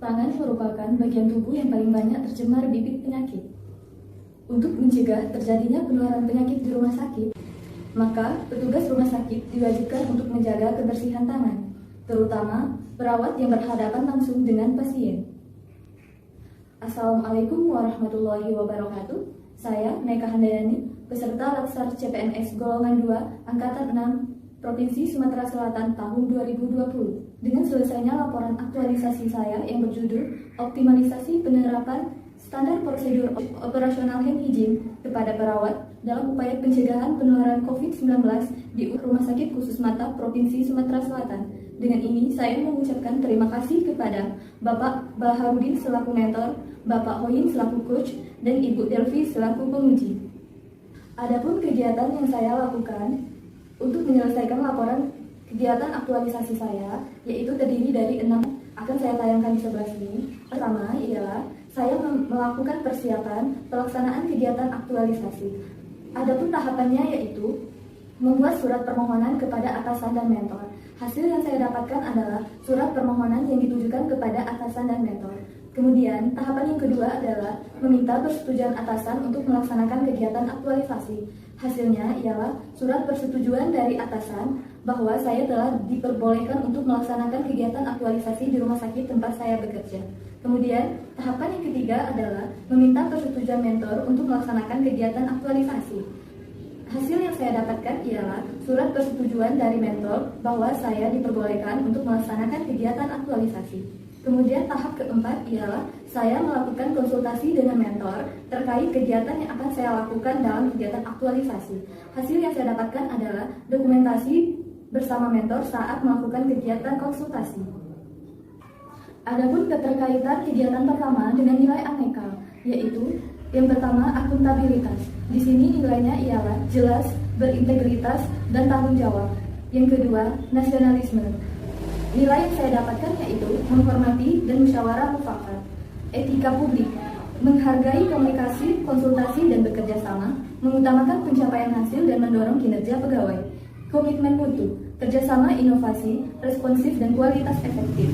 Tangan merupakan bagian tubuh yang paling banyak tercemar bibit penyakit. Untuk mencegah terjadinya penularan penyakit di rumah sakit, maka petugas rumah sakit diwajibkan untuk menjaga kebersihan tangan, terutama perawat yang berhadapan langsung dengan pasien. Assalamualaikum warahmatullahi wabarakatuh. Saya Meka Handayani, peserta Latsar CPNS Golongan 2 Angkatan 6 Provinsi Sumatera Selatan tahun 2020. Dengan selesainya laporan aktualisasi saya yang berjudul Optimalisasi Penerapan Standar Prosedur Operasional Hand Hygiene kepada perawat dalam upaya pencegahan penularan COVID-19 di Rumah Sakit Khusus Mata Provinsi Sumatera Selatan. Dengan ini, saya mengucapkan terima kasih kepada Bapak Baharudin selaku mentor, Bapak Hoyin selaku coach, dan Ibu Delvi selaku penguji. Adapun kegiatan yang saya lakukan untuk menyelesaikan laporan kegiatan aktualisasi saya, yaitu terdiri dari 6, akan saya tayangkan di sebelah sini. Pertama ialah saya melakukan persiapan pelaksanaan kegiatan aktualisasi. Adapun tahapannya yaitu membuat surat permohonan kepada atasan dan mentor. Hasil yang saya dapatkan adalah surat permohonan yang ditujukan kepada atasan dan mentor. Kemudian, tahapan yang kedua adalah meminta persetujuan atasan untuk melaksanakan kegiatan aktualisasi. Hasilnya ialah surat persetujuan dari atasan bahwa saya telah diperbolehkan untuk melaksanakan kegiatan aktualisasi di rumah sakit tempat saya bekerja. Kemudian, tahapan yang ketiga adalah meminta persetujuan mentor untuk melaksanakan kegiatan aktualisasi. Hasil yang saya dapatkan ialah surat persetujuan dari mentor bahwa saya diperbolehkan untuk melaksanakan kegiatan aktualisasi. Kemudian tahap keempat ialah saya melakukan konsultasi dengan mentor terkait kegiatan yang akan saya lakukan dalam kegiatan aktualisasi. Hasil yang saya dapatkan adalah dokumentasi bersama mentor saat melakukan kegiatan konsultasi. Adapun keterkaitan kegiatan pertama dengan nilai aneka, yaitu yang pertama akuntabilitas. Di sini nilainya ialah jelas, berintegritas, dan tanggung jawab. Yang kedua, nasionalisme. Nilai yang saya dapatkan yaitu menghormati dan musyawarah mufakat. Etika publik, menghargai komunikasi, konsultasi, dan bekerja sama, mengutamakan pencapaian hasil dan mendorong kinerja pegawai. Komitmen mutu, kerjasama inovasi, responsif dan kualitas efektif.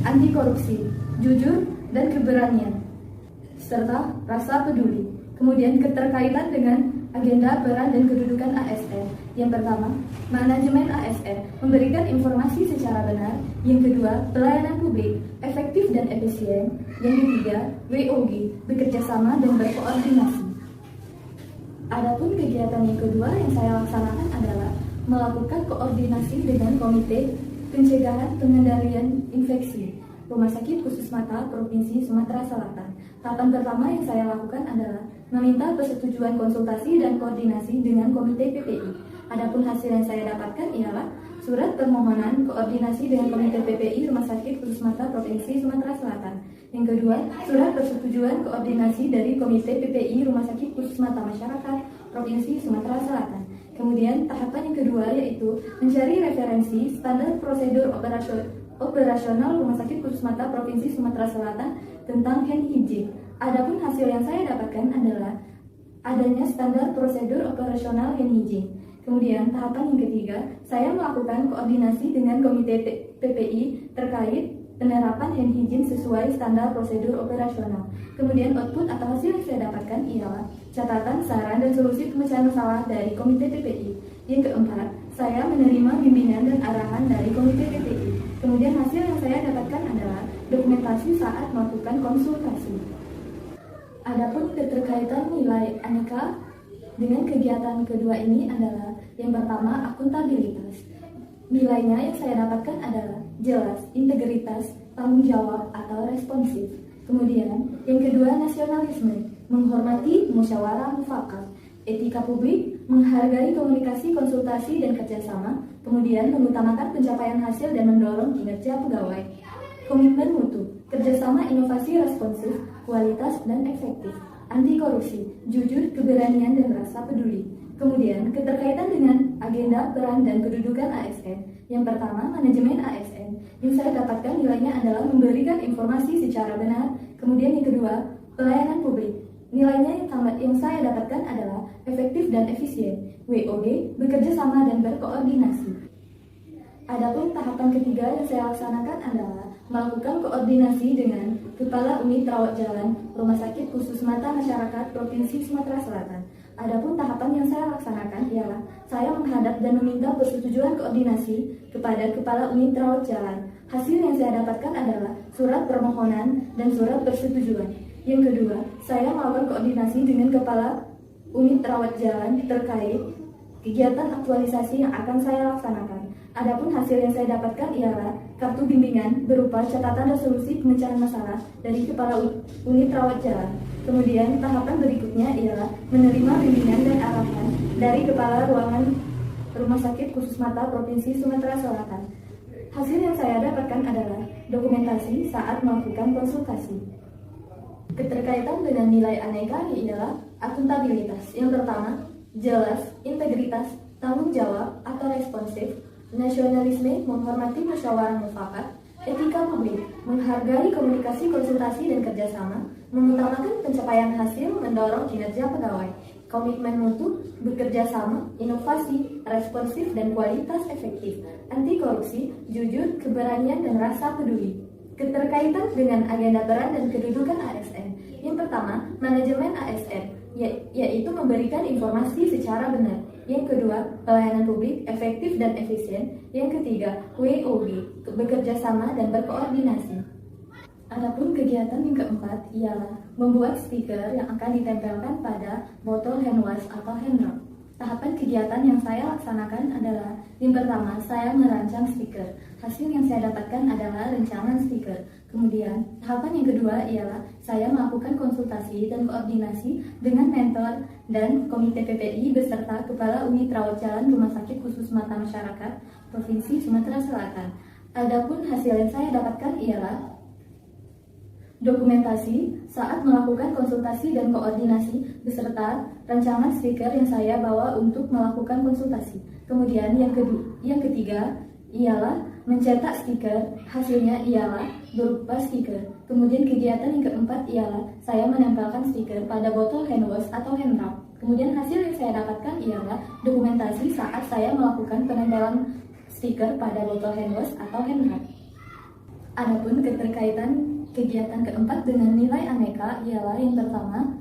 Anti korupsi, jujur dan keberanian, serta rasa peduli. Kemudian keterkaitan dengan agenda, peran, dan kedudukan ASN. Yang pertama, manajemen ASN, memberikan informasi secara benar. Yang kedua, pelayanan publik, efektif dan efisien. Yang ketiga, WOG, bekerja sama dan berkoordinasi. Adapun kegiatan yang kedua yang saya laksanakan adalah melakukan koordinasi dengan Komite Pencegahan Pengendalian Infeksi Rumah Sakit Khusus Mata Provinsi Sumatera Selatan. Tahapan pertama yang saya lakukan adalah meminta persetujuan konsultasi dan koordinasi dengan Komite PPI. Adapun hasil yang saya dapatkan ialah surat permohonan koordinasi dengan Komite PPI Rumah Sakit Khusus Mata Provinsi Sumatera Selatan. Yang kedua, surat persetujuan koordinasi dari Komite PPI Rumah Sakit Khusus Mata Masyarakat Provinsi Sumatera Selatan. Kemudian tahapan yang kedua yaitu mencari referensi standar prosedur operasional Rumah Sakit Khusus Mata Provinsi Sumatera Selatan tentang hand hygiene. Adapun hasil yang saya dapatkan adalah adanya standar prosedur operasional hand hygiene. Kemudian tahapan yang ketiga, saya melakukan koordinasi dengan Komite PPI terkait penerapan hand hygiene sesuai standar prosedur operasional. Kemudian output atau hasil yang saya dapatkan ialah catatan, saran, dan solusi pemecahan masalah dari Komite PPI. Yang keempat, saya menerima bimbingan dan arahan dari Komite PPI. Kemudian hasil yang saya dapatkan adalah dokumentasi saat melakukan konsultasi. Adapun keterkaitan nilai aneka dengan kegiatan kedua ini adalah yang pertama akuntabilitas. Nilainya yang saya dapatkan adalah jelas, integritas, tanggung jawab atau responsif. Kemudian yang kedua nasionalisme, menghormati musyawarah mufakat. Etika publik, menghargai komunikasi, konsultasi, dan kerjasama, kemudian mengutamakan pencapaian hasil dan mendorong kinerja pegawai. Komitmen mutu, kerjasama inovasi responsif, kualitas, dan efektif. Anti korupsi, jujur, keberanian, dan rasa peduli. Kemudian keterkaitan dengan agenda, peran, dan kedudukan ASN. Yang pertama, manajemen ASN. Yang saya dapatkan nilainya adalah memberikan informasi secara benar. Kemudian yang kedua, pelayanan publik. Nilainya yang saya dapatkan adalah efektif dan efisien. WOG, bekerja sama dan berkoordinasi. Adapun tahapan ketiga yang saya laksanakan adalah melakukan koordinasi dengan Kepala Unit Rawat Jalan Rumah Sakit Khusus Mata Masyarakat Provinsi Sumatera Selatan. Adapun tahapan yang saya laksanakan ialah saya menghadap dan meminta persetujuan koordinasi kepada Kepala Unit Rawat Jalan. Hasil yang saya dapatkan adalah surat permohonan dan surat persetujuan. Yang kedua, saya melakukan koordinasi dengan Kepala Unit Rawat Jalan terkait kegiatan aktualisasi yang akan saya laksanakan. Adapun hasil yang saya dapatkan ialah kartu bimbingan berupa catatan resolusi pemecahan masalah dari Kepala Unit Rawat Jalan. Kemudian tahapan berikutnya ialah menerima bimbingan dan arahan dari Kepala Ruangan Rumah Sakit Khusus Mata Provinsi Sumatera Selatan. Hasil yang saya dapatkan adalah dokumentasi saat melakukan konsultasi. Keterkaitan dengan nilai aneka ialah akuntabilitas. Yang pertama, jelas, integritas, tanggung jawab atau responsif, nasionalisme, menghormati musyawarah mufakat, etika publik, menghargai komunikasi, konsultasi, dan kerjasama, mengutamakan pencapaian hasil, mendorong kinerja pegawai, komitmen mutu, bekerja sama, inovasi, responsif, dan kualitas efektif, anti korupsi, jujur, keberanian, dan rasa peduli. Keterkaitan dengan agenda peran dan kedudukan ASN. Yang pertama, manajemen ASN, yaitu memberikan informasi secara benar. Yang kedua, pelayanan publik efektif dan efisien. Yang ketiga, WOB, bekerja sama dan berkoordinasi. Adapun kegiatan yang keempat ialah membuat stiker yang akan ditempelkan pada botol hand wash atau hand rub. Tahapan kegiatan yang saya laksanakan adalah yang pertama, saya merancang stiker. Hasil yang saya dapatkan adalah rancangan stiker. Kemudian, tahapan yang kedua ialah saya melakukan konsultasi dan koordinasi dengan mentor dan komite PPI beserta Kepala Unit Rawat Jalan Rumah Sakit Khusus Mata Masyarakat Provinsi Sumatera Selatan. Adapun hasil yang saya dapatkan ialah dokumentasi saat melakukan konsultasi dan koordinasi beserta rancangan stiker yang saya bawa untuk melakukan konsultasi. Kemudian yang ketiga ialah mencetak stiker, hasilnya ialah berupa stiker. Kemudian kegiatan yang keempat ialah saya menempelkan stiker pada botol hand wash atau hand rub. Kemudian hasil yang saya dapatkan ialah dokumentasi saat saya melakukan penempelan stiker pada botol hand wash atau hand rub. Adapun keterkaitan kegiatan keempat dengan nilai aneka ialah yang pertama,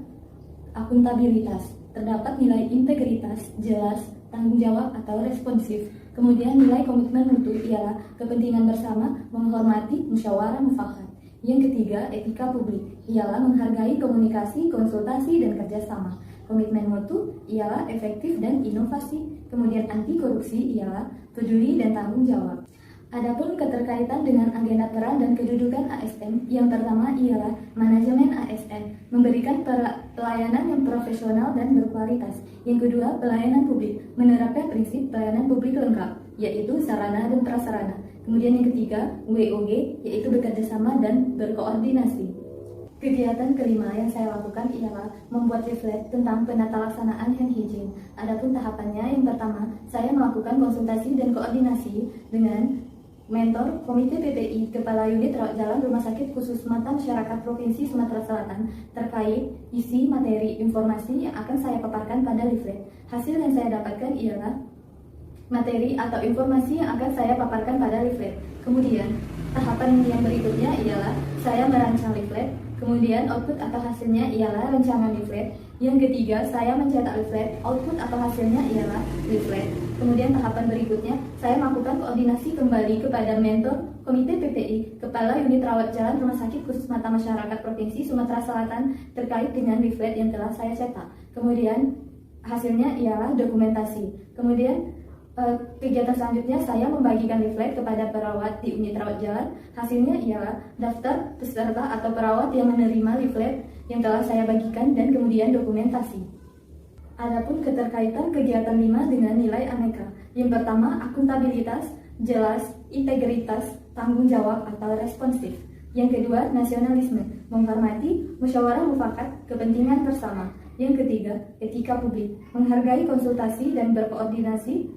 akuntabilitas. Terdapat nilai integritas, jelas, tanggung jawab atau responsif. Kemudian nilai komitmen mutu ialah kepentingan bersama, menghormati musyawarah mufakat. Yang ketiga, etika publik ialah menghargai komunikasi, konsultasi, dan kerjasama. Komitmen mutu ialah efektif dan inovasi. Kemudian anti korupsi ialah peduli dan tanggung jawab. Adapun keterkaitan dengan agenda peran dan kedudukan ASN, yang pertama ialah manajemen ASN, memberikan pelayanan yang profesional dan berkualitas. Yang kedua, pelayanan publik, menerapkan prinsip pelayanan publik lengkap, yaitu sarana dan prasarana. Kemudian yang ketiga, WOG, yaitu bekerjasama dan berkoordinasi. Kegiatan kelima yang saya lakukan ialah membuat leaflet tentang penata laksanaan hand hygiene. Adapun tahapannya, yang pertama, saya melakukan konsultasi dan koordinasi dengan mentor Komite PPI Kepala Unit Rawat Jalan Rumah Sakit Khusus Mata Masyarakat Provinsi Sumatera Selatan terkait isi materi informasi yang akan saya paparkan pada leaflet. Hasil yang saya dapatkan ialah materi atau informasi yang akan saya paparkan pada leaflet. Kemudian, tahapan yang berikutnya ialah saya merancang leaflet. Kemudian output atau hasilnya ialah rancangan leaflet. Yang ketiga, saya mencetak leaflet. Output atau hasilnya ialah leaflet. Kemudian tahapan berikutnya, saya melakukan koordinasi kembali kepada mentor Komite PPI Kepala Unit Rawat Jalan Rumah Sakit Khusus Mata Masyarakat Provinsi Sumatera Selatan terkait dengan leaflet yang telah saya cetak. Kemudian hasilnya ialah dokumentasi. Kemudian kegiatan selanjutnya saya membagikan leaflet kepada perawat di unit rawat jalan. Hasilnya ialah daftar peserta atau perawat yang menerima leaflet yang telah saya bagikan dan kemudian dokumentasi. Adapun keterkaitan kegiatan 5 dengan nilai aneka. Yang pertama, akuntabilitas, jelas, integritas, tanggung jawab atau responsif. Yang kedua, nasionalisme, menghormati musyawarah mufakat kepentingan bersama. Yang ketiga, etika publik, menghargai konsultasi dan berkoordinasi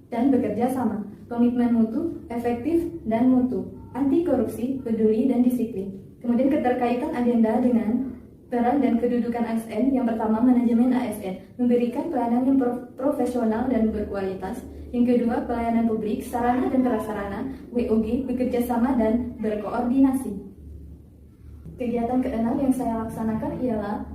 dan bekerja sama, komitmen mutu, efektif dan mutu, anti korupsi, peduli dan disiplin. Kemudian keterkaitan agenda dengan peran dan kedudukan ASN. Yang pertama, manajemen ASN, memberikan pelayanan yang profesional dan berkualitas. Yang kedua, pelayanan publik, sarana dan prasarana, WOG, bekerja sama dan berkoordinasi. Kegiatan keenam yang saya laksanakan ialah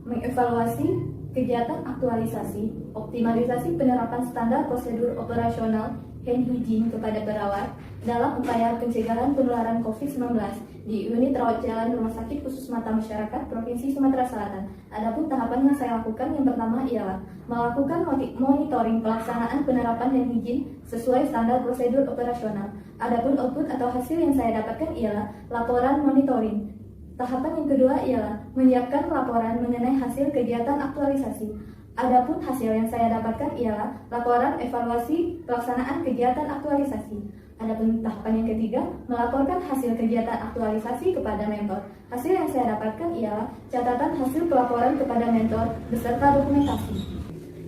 mengevaluasi kegiatan aktualisasi, optimalisasi penerapan standar prosedur operasional hand hygiene kepada perawat dalam upaya pencegahan penularan COVID-19 di unit rawat jalan Rumah Sakit Khusus Mata Masyarakat Provinsi Sumatera Selatan. Adapun tahapan yang saya lakukan yang pertama ialah melakukan monitoring pelaksanaan penerapan hand hygiene sesuai standar prosedur operasional. Adapun output atau hasil yang saya dapatkan ialah laporan monitoring. Tahapan yang kedua ialah menyiapkan laporan mengenai hasil kegiatan aktualisasi. Adapun hasil yang saya dapatkan ialah laporan evaluasi pelaksanaan kegiatan aktualisasi. Adapun tahapan yang ketiga, melaporkan hasil kegiatan aktualisasi kepada mentor. Hasil yang saya dapatkan ialah catatan hasil pelaporan kepada mentor beserta dokumentasi.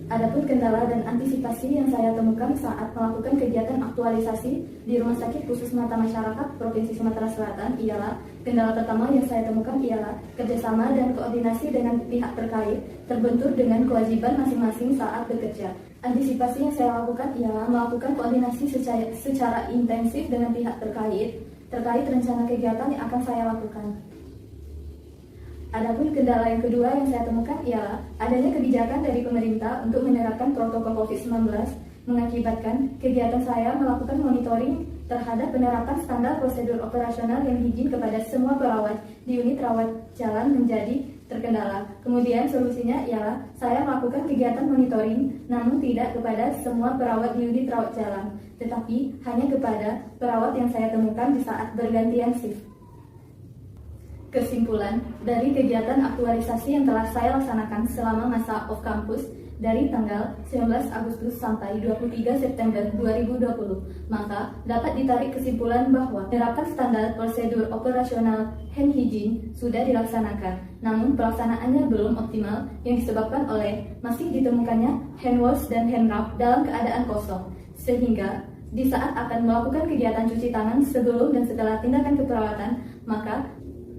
Adapun kendala dan antisipasi yang saya temukan saat melakukan kegiatan aktualisasi di Rumah Sakit Khusus Mata Masyarakat Provinsi Sumatera Selatan ialah kendala pertama yang saya temukan ialah kerjasama dan koordinasi dengan pihak terkait terbentur dengan kewajiban masing-masing saat bekerja. Antisipasi yang saya lakukan ialah melakukan koordinasi secara intensif dengan pihak terkait rencana kegiatan yang akan saya lakukan. Adapun kendala yang kedua yang saya temukan ialah adanya kebijakan dari pemerintah untuk menerapkan protokol COVID-19 mengakibatkan kegiatan saya melakukan monitoring terhadap penerapan standar prosedur operasional yang higien kepada semua perawat di unit rawat jalan menjadi terkendala. Kemudian solusinya ialah saya melakukan kegiatan monitoring namun tidak kepada semua perawat di unit rawat jalan, tetapi hanya kepada perawat yang saya temukan di saat bergantian shift. Kesimpulan dari kegiatan aktualisasi yang telah saya laksanakan selama masa off campus dari tanggal 19 Agustus sampai 23 September 2020, maka dapat ditarik kesimpulan bahwa penerapan standar prosedur operasional hand hygiene sudah dilaksanakan, namun pelaksanaannya belum optimal yang disebabkan oleh masih ditemukannya hand wash dan hand rub dalam keadaan kosong, sehingga di saat akan melakukan kegiatan cuci tangan sebelum dan setelah tindakan keperawatan, maka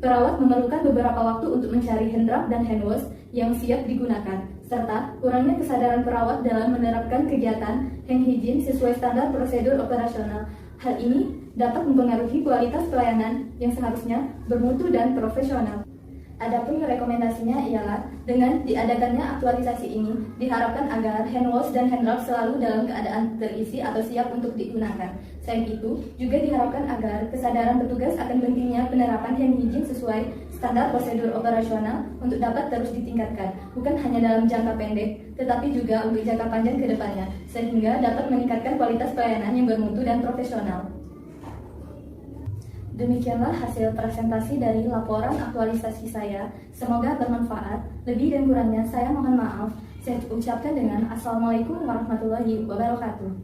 perawat memerlukan beberapa waktu untuk mencari hand rub dan hand wash yang siap digunakan, serta kurangnya kesadaran perawat dalam menerapkan kegiatan hand hygiene sesuai standar prosedur operasional. Hal ini dapat mempengaruhi kualitas pelayanan yang seharusnya bermutu dan profesional. Adapun rekomendasinya ialah dengan diadakannya aktualisasi ini diharapkan agar hand wash dan hand rub selalu dalam keadaan terisi atau siap untuk digunakan. Selain itu, juga diharapkan agar kesadaran petugas akan pentingnya penerapan hand hygiene sesuai standar prosedur operasional untuk dapat terus ditingkatkan, bukan hanya dalam jangka pendek, tetapi juga untuk jangka panjang ke depannya, sehingga dapat meningkatkan kualitas pelayanan yang bermutu dan profesional. Demikianlah hasil presentasi dari laporan aktualisasi saya. Semoga bermanfaat. Lebih dan kurangnya saya mohon maaf. Saya ucapkan dengan Assalamualaikum warahmatullahi wabarakatuh.